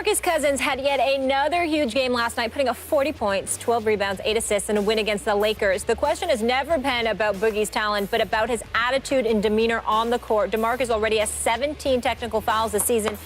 DeMarcus Cousins had yet another huge game last night, putting up 40 points, 12 rebounds, 8 assists, and a win against the Lakers. The question has never been about Boogie's talent, but about his attitude and demeanor on the court. DeMarcus already has 17 technical fouls this season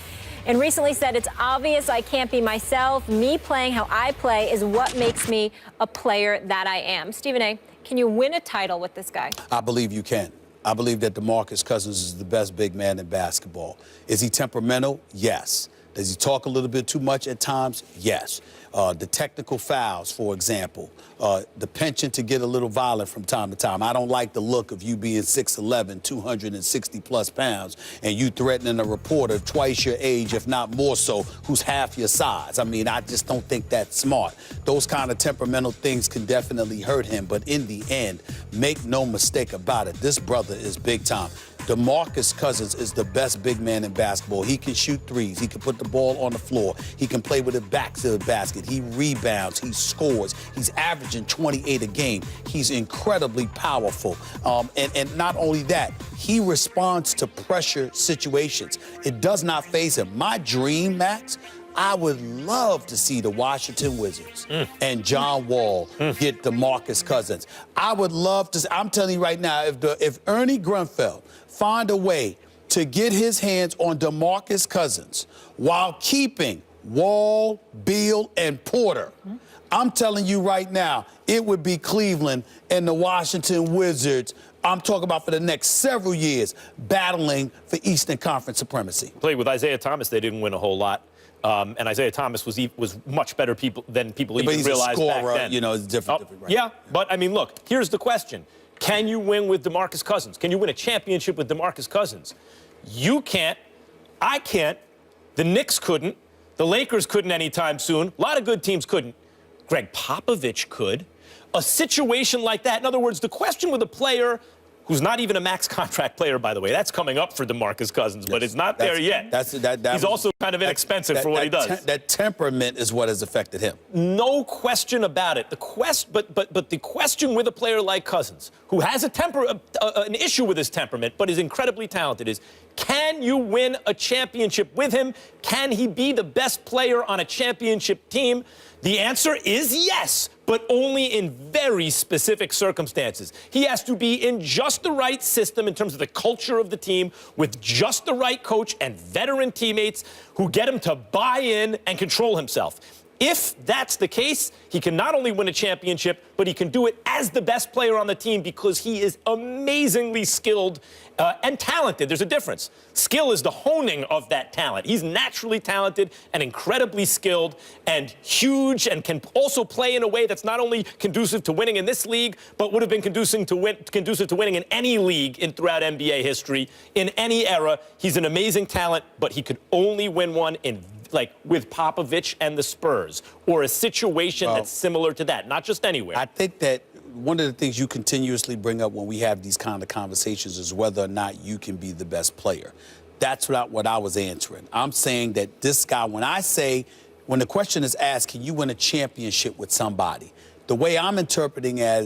and recently said, "It's obvious I can't be myself. Me playing how I play is what makes me a player that I am." Stephen A., can you win a title with this guy? I believe you can. I believe that DeMarcus Cousins is the best big man in basketball. Is he temperamental? Yes. Does he talk a little bit too much at times? Yes. The technical fouls, for example, the penchant to get a little violent from time to time. I don't like the look of you being 6'11", 260-plus pounds, and you threatening a reporter twice your age, if not more so, who's half your size. I mean, I just don't think that's smart. Those kind of temperamental things can definitely hurt him, but in the end, make no mistake about it, this brother is big time. DeMarcus Cousins is the best big man in basketball. He can shoot threes. He can put the ball on the floor. He can play with it back to the basket. He rebounds. He scores. He's averaging 28 a game. He's incredibly powerful. And not only that, he responds to pressure situations. It does not faze him. My dream, Max, I would love to see the Washington Wizards and John Wall get DeMarcus Cousins. I would love to. I'm telling you right now, if Ernie Grunfeld find a way to get his hands on DeMarcus Cousins while keeping Wall, Beal, and Porter, I'm telling you right now, it would be Cleveland and the Washington Wizards. I'm talking about for the next several years, battling for Eastern Conference supremacy. Played with Isaiah Thomas, they didn't win a whole lot. And Isaiah Thomas was much better than people even realized back then. You know, it's different, right? Yeah, but I mean, look, here's the question. Can you win with DeMarcus Cousins? Can you win a championship with DeMarcus Cousins? You can't. I can't. The Knicks couldn't. The Lakers couldn't anytime soon. A lot of good teams couldn't. Greg Popovich could. A situation like that, in other words, the question with a player who's not even a max contract player, by the way. That's coming up for DeMarcus Cousins, but it's not there yet. He's also kind of inexpensive for what he does. That temperament is what has affected him. No question about it. But the question with a player like Cousins, who has an issue with his temperament, but is incredibly talented, is can you win a championship with him? Can he be the best player on a championship team? The answer is yes, but only in very specific circumstances. He has to be in just the right system in terms of the culture of the team, with just the right coach and veteran teammates who get him to buy in and control himself. If that's the case, he can not only win a championship, but he can do it as the best player on the team because he is amazingly skilled and talented. There's a difference. Skill is the honing of that talent. He's naturally talented and incredibly skilled and huge and can also play in a way that's not only conducive to winning in this league, but would have been conducive to winning in any league throughout NBA history, in any era. He's an amazing talent, but he could only win one with Popovich and the Spurs, or a situation that's similar to that, not just anywhere. I think that one of the things you continuously bring up when we have these kind of conversations is whether or not you can be the best player. That's not what I was answering. I'm saying that this guy, when the question is asked, can you win a championship with somebody? The way I'm interpreting it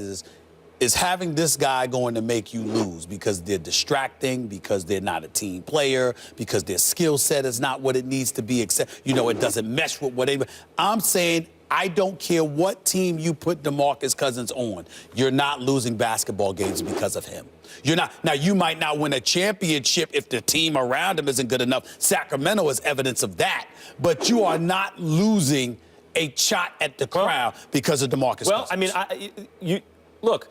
is having this guy going to make you lose because they're distracting, because they're not a team player, because their skill set is not what it needs to be, you know, it doesn't mesh with whatever. I'm saying I don't care what team you put DeMarcus Cousins on, you're not losing basketball games because of him. You're not. Now, you might not win a championship if the team around him isn't good enough. Sacramento is evidence of that. But you are not losing a shot at the crown because of DeMarcus Cousins. Well, I mean, look,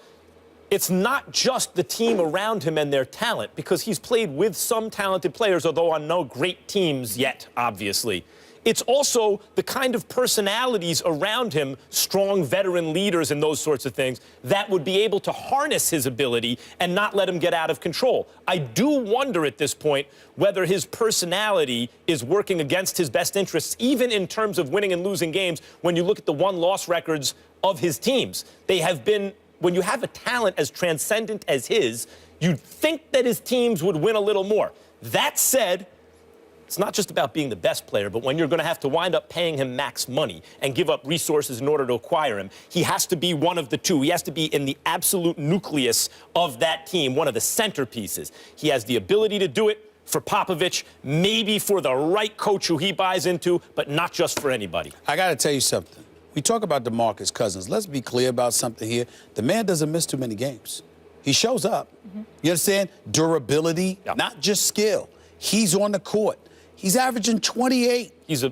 it's not just the team around him and their talent, because he's played with some talented players, although on no great teams yet, obviously. It's also the kind of personalities around him, strong veteran leaders and those sorts of things, that would be able to harness his ability and not let him get out of control. I do wonder at this point whether his personality is working against his best interests, even in terms of winning and losing games, when you look at the won-loss records of his teams. They have been, when you have a talent as transcendent as his, you'd think that his teams would win a little more. That said, it's not just about being the best player, but when you're going to have to wind up paying him max money and give up resources in order to acquire him, he has to be one of the two. He has to be in the absolute nucleus of that team, one of the centerpieces. He has the ability to do it for Popovich, maybe for the right coach who he buys into, but not just for anybody. I got to tell you something. We talk about Demarcus Cousins. Let's be clear about something here. The man doesn't miss too many games. He shows up. You understand? Durability, not just skill. He's on the court. He's averaging 28. He's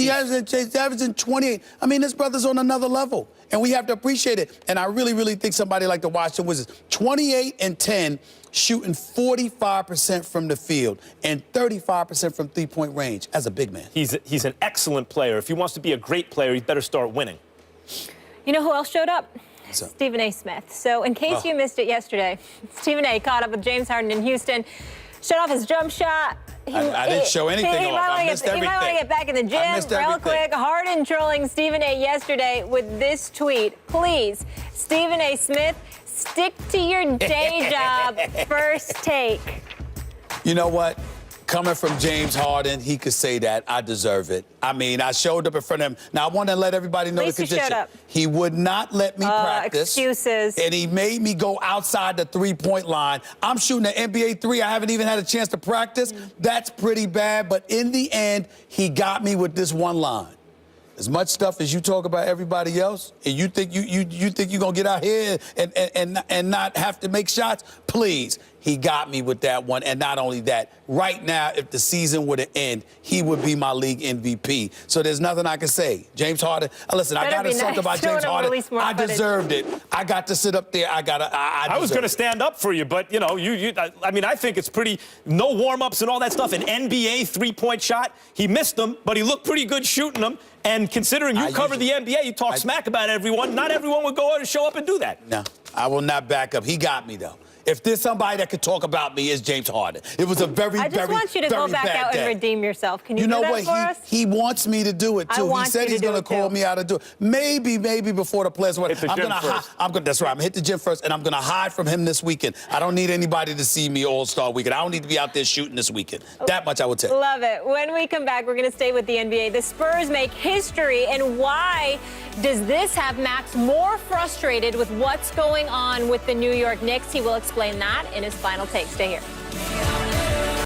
averaging 28. I mean, this brother's on another level, and we have to appreciate it. And I really, really think somebody like the Washington Wizards, 28 and 10, shooting 45% from the field and 35% from three-point range as a big man. He's an excellent player. If he wants to be a great player, he'd better start winning. You know who else showed up? Stephen A. Smith. So in case you missed it yesterday, Stephen A. caught up with James Harden in Houston, shut off his jump shot. I didn't show anything off. I missed everything. He might want to get back in the gym real quick. Harden trolling Stephen A. yesterday with this tweet. Please, Stephen A. Smith, stick to your day job. First take. You know what? Coming from James Harden, he could say that. I deserve it. I mean, I showed up in front of him. Now, I want to let everybody know the condition. Showed up. He would not let me practice. Excuses. And he made me go outside the three-point line. I'm shooting an NBA three. I haven't even had a chance to practice. That's pretty bad. But in the end, he got me with this one line. As much stuff as you talk about everybody else, and you think you think you're gonna get out here and not have to make shots, please. He got me with that one, and not only that, right now, if the season were to end, he would be my league MVP. So there's nothing I can say. James Harden, listen, I got to talk about James Harden. I deserved it. I got to sit up there. I was going to stand up for you, but, you know, I mean, I think it's pretty, no warm-ups and all that stuff. An NBA three-point shot, he missed them, but he looked pretty good shooting them. And considering you cover the NBA, you talk smack about everyone. Not everyone would go out and show up and do that. No, I will not back up. He got me, though. If there's somebody that could talk about me, it's James Harden. It was a very, very, very bad day. I just want you to go back out and redeem yourself. Can you do that for us? He wants me to do it, too. He said he's going to call me out to do it. Maybe before the players. Hit the gym first. That's right. I'm going to hit the gym first, and I'm going to hide from him this weekend. I don't need anybody to see me All-Star weekend. I don't need to be out there shooting this weekend. That much I will tell you. Love it. When we come back, we're going to stay with the NBA. The Spurs make history, and why does this have Max more frustrated with what's going on with the New York Knicks? He will explain that in his final take. Stay here.